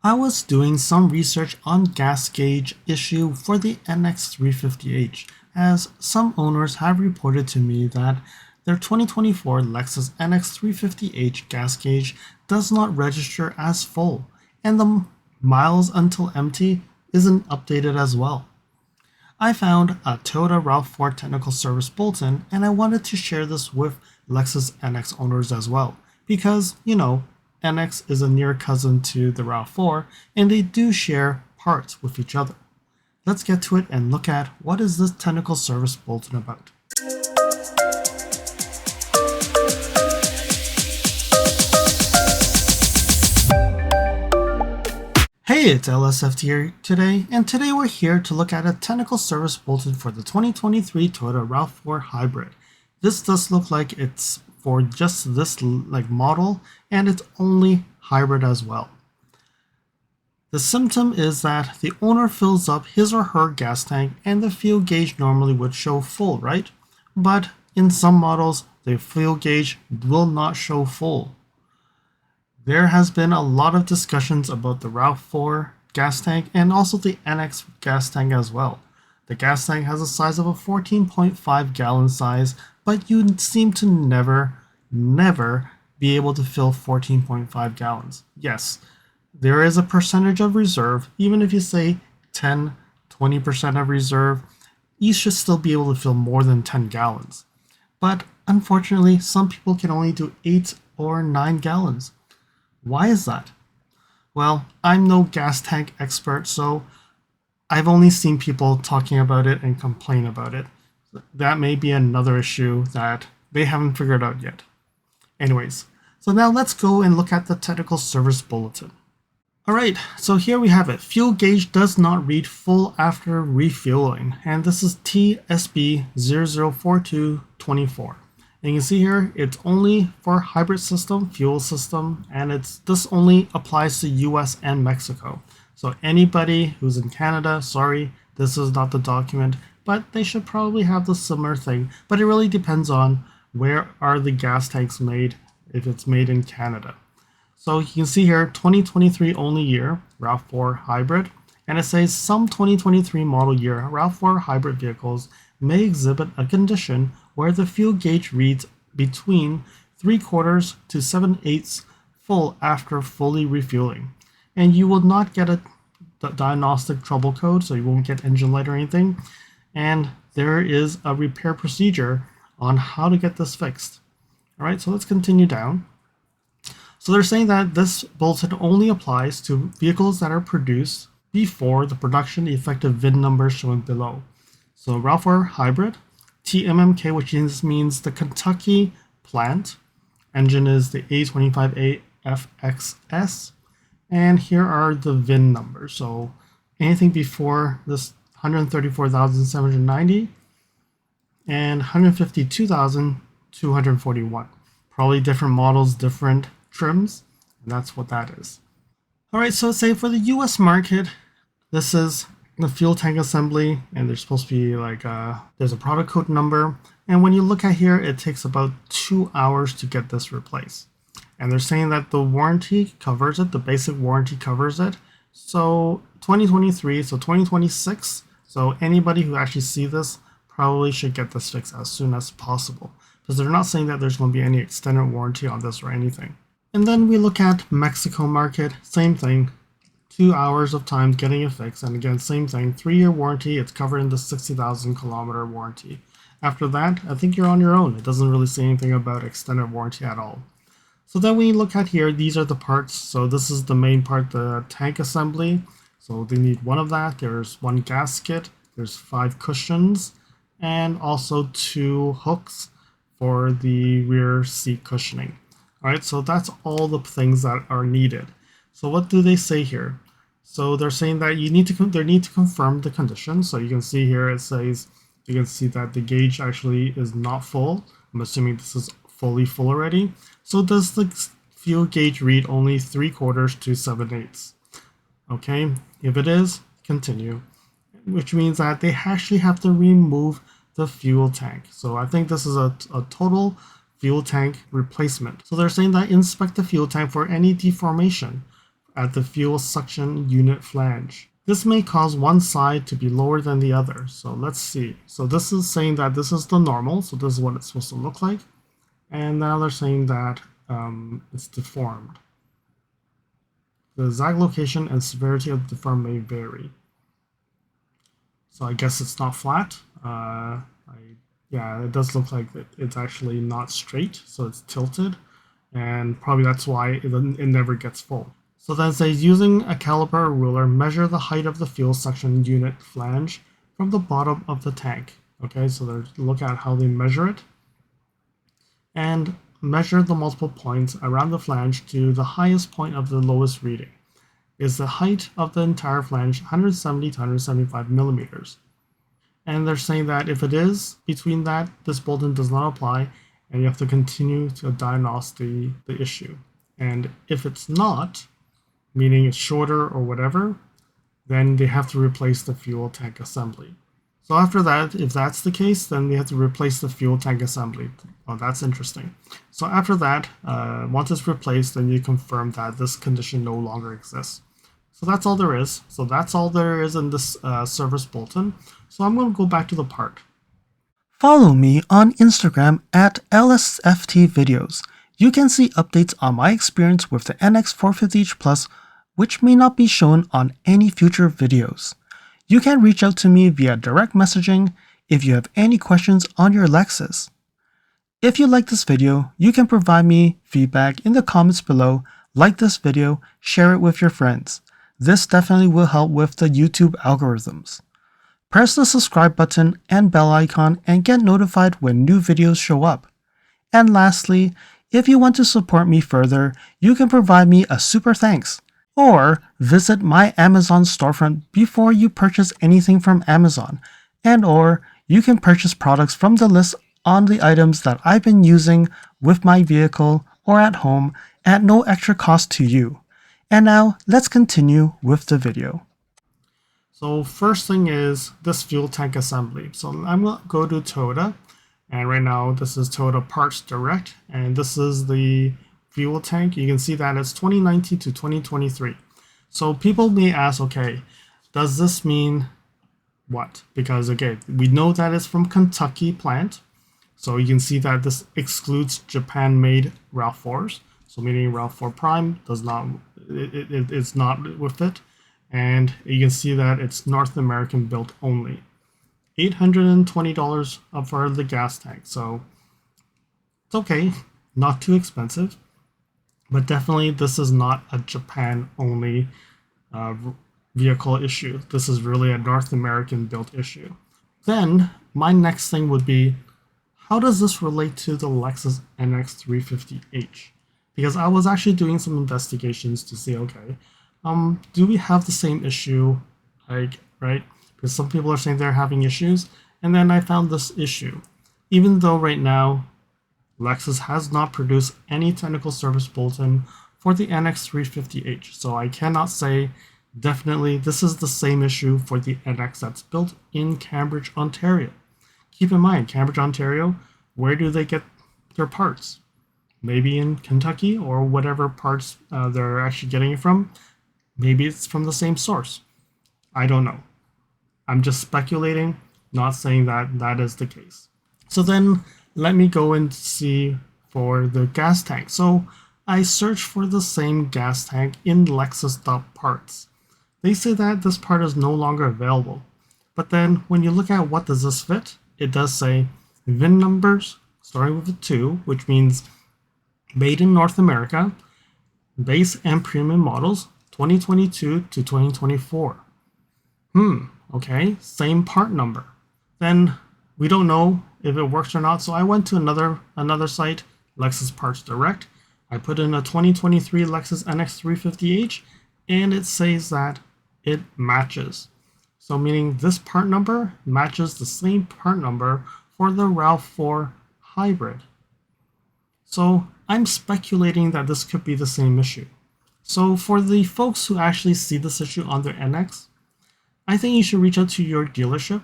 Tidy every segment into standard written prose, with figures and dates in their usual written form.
I was doing some research on gas gauge issue for the NX350H, as some owners have reported to me that their 2024 Lexus NX350H gas gauge does not register as full, and the miles until empty isn't updated as well. I found a Toyota RAV4 technical service bulletin, and I wanted to share this with Lexus NX owners as well, because, NX is a near cousin to the RAV4, and they do share parts with each other. Let's get to it and look at what is this technical service bulletin about. Hey, it's LSFT here today, and today we're here to look at a technical service bulletin for the 2023 Toyota RAV4 Hybrid. This does look like it's for just this model, and it's only hybrid as well. The symptom is that the owner fills up his or her gas tank and the fuel gauge normally would show full, right? But in some models, the fuel gauge will not show full. There has been a lot of discussions about the RAV4 gas tank and also the NX gas tank as well. The gas tank has a size of a 14.5 gallon size, but you seem to never be able to fill 14.5 gallons. Yes, there is a percentage of reserve. Even if you say 10-20% of reserve, you should still be able to fill more than 10 gallons. But unfortunately, some people can only do 8 or 9 gallons. Why is that? Well, I'm no gas tank expert, so I've only seen people talking about it and complain about it. That may be another issue that they haven't figured out yet. Anyways, so now let's go and look at the technical service bulletin. Alright, so here we have it. Fuel gauge does not read full after refueling, and this is TSB 004224. And you can see here, it's only for hybrid system, fuel system, and this only applies to US and Mexico. So anybody who's in Canada, sorry, this is not the document, but they should probably have the similar thing. But it really depends on where are the gas tanks made, if it's made in Canada. So you can see here, 2023 only year, RAV4 Hybrid, and it says some 2023 model year RAV4 Hybrid vehicles may exhibit a condition where the fuel gauge reads between 3/4 to 7/8 full after fully refueling. And you will not get a diagnostic trouble code, so you won't get engine light or anything. And there is a repair procedure on how to get this fixed. All right, so let's continue down. So they're saying that this bulletin only applies to vehicles that are produced before the production effective VIN number shown below. So RAV4 Hybrid, TMMK, which means the Kentucky plant. Engine is the A25AFXS. And here are the VIN numbers. So anything before this 134,790 and 152,241. Probably different models, different trims, and that's what that is. All right, so say for the US market, this is the fuel tank assembly, and there's supposed to be there's a product code number, and when you look at here, it takes about 2 hours to get this replaced. And they're saying that the warranty covers it, the basic warranty covers it. So 2023, so 2026, so anybody who actually see this probably should get this fixed as soon as possible, because they're not saying that there's going to be any extended warranty on this or anything. And then we look at Mexico market, same thing. 2 hours of time getting it fixed, and again, same thing, 3-year warranty. It's covered in the 60,000 kilometer warranty. After that, I think you're on your own. It doesn't really say anything about extended warranty at all. So then when you look at here, these are the parts. So this is the main part, the tank assembly. So they need one of that. There's one gasket, there's 5 cushions, and also 2 hooks for the rear seat cushioning. All right, so that's all the things that are needed. So what do they say here? So they're saying that they need to confirm the condition. So you can see here it says, you can see that the gauge actually is not full. I'm assuming this is fully full already. So does the fuel gauge read only 3/4 to 7/8? Okay, if it is, continue. Which means that they actually have to remove the fuel tank. So I think this is a total fuel tank replacement. So they're saying that inspect the fuel tank for any deformation. at the fuel suction unit flange. This may cause one side to be lower than the other. So let's see. So this is saying that this is the normal. So this is what it's supposed to look like. And now they're saying that it's deformed. The exact location and severity of the deform may vary. So I guess it's not flat. Yeah, it does look like it's actually not straight, so it's tilted, and probably that's why it never gets full. So then it says, using a caliper or ruler, measure the height of the fuel suction unit flange from the bottom of the tank. Okay, so they look at how they measure it, and measure the multiple points around the flange to the highest point of the lowest reading. Is the height of the entire flange 170 to 175 millimeters? And they're saying that if it is between that, this bulletin does not apply, and you have to continue to diagnose the issue. And if it's not, meaning it's shorter or whatever, then they have to replace the fuel tank assembly. So after that, if that's the case, then they have to replace the fuel tank assembly. Oh, that's interesting. So after that, once it's replaced, then you confirm that this condition no longer exists. So that's all there is. So that's all there is in this service bulletin. So I'm going to go back to the part. Follow me on Instagram at LSFTvideos. You can see updates on my experience with the NX450H Plus, which may not be shown on any future videos. You can reach out to me via direct messaging if you have any questions on your Lexus. If you like this video, you can provide me feedback in the comments below, like this video, share it with your friends. This definitely will help with the YouTube algorithms. Press the subscribe button and bell icon and get notified when new videos show up. And lastly, if you want to support me further, you can provide me a super thanks, or visit my Amazon storefront before you purchase anything from Amazon, or you can purchase products from the list on the items that I've been using with my vehicle or at home at no extra cost to you. And now let's continue with the video. So first thing is this fuel tank assembly. So I'm going to go to Toyota, and right now this is Toyota Parts Direct, and this is the fuel tank. You can see that it's 2019 to 2023. So people may ask, okay, does this mean what? Because again, we know that it's from Kentucky plant. So you can see that this excludes Japan-made RAV4s. So meaning RAV4 Prime does not, it's not with it. And you can see that it's North American built only. $820 for the gas tank. So it's okay, not too expensive. But definitely this is not a Japan only vehicle issue. This is really a North American built issue. Then my next thing would be, how does this relate to the Lexus NX350H? Because I was actually doing some investigations to see, okay, do we have the same issue, like, right? Because some people are saying they're having issues, and then I found this issue. Even though right now, Lexus has not produced any technical service bulletin for the NX350H, so I cannot say definitely this is the same issue for the NX that's built in Cambridge, Ontario. Keep in mind, Cambridge, Ontario, where do they get their parts? Maybe in Kentucky or whatever parts they're actually getting it from. Maybe it's from the same source. I don't know. I'm just speculating, not saying that that is the case. So then let me go and see for the gas tank. So I searched for the same gas tank in Lexus.parts. They say that this part is no longer available. But then when you look at what does this fit, it does say VIN numbers starting with a 2, which means made in North America, base and premium models, 2022 to 2024. Okay, same part number. Then we don't know if it works or not, so I went to another site, Lexus Parts Direct. I put in a 2023 Lexus NX350H, and it says that it matches. So meaning this part number matches the same part number for the RAV4 Hybrid. So I'm speculating that this could be the same issue. So for the folks who actually see this issue on their NX, I think you should reach out to your dealership,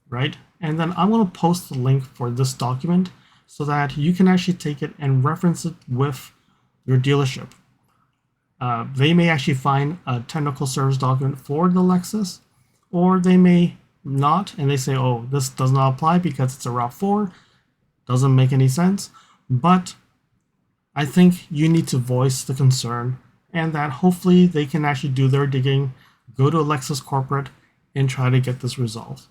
right? And then I'm going to post the link for this document so that you can actually take it and reference it with your dealership. They may actually find a technical service document for the Lexus, or they may not, and they say, oh, this does not apply because it's a RAV4, doesn't make any sense. But I think you need to voice the concern, and that hopefully they can actually do their digging, go to a Lexus corporate, and try to get this resolved.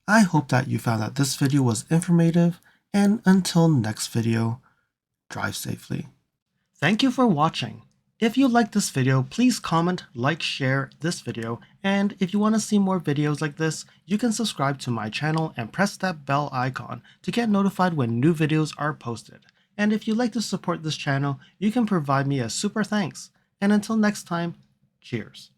I hope that you found that this video was informative, and until next video, drive safely. Thank you for watching. If you liked this video, please comment, like, share this video, and if you want to see more videos like this, you can subscribe to my channel and press that bell icon to get notified when new videos are posted. And if you'd like to support this channel, you can provide me a super thanks. And until next time, cheers.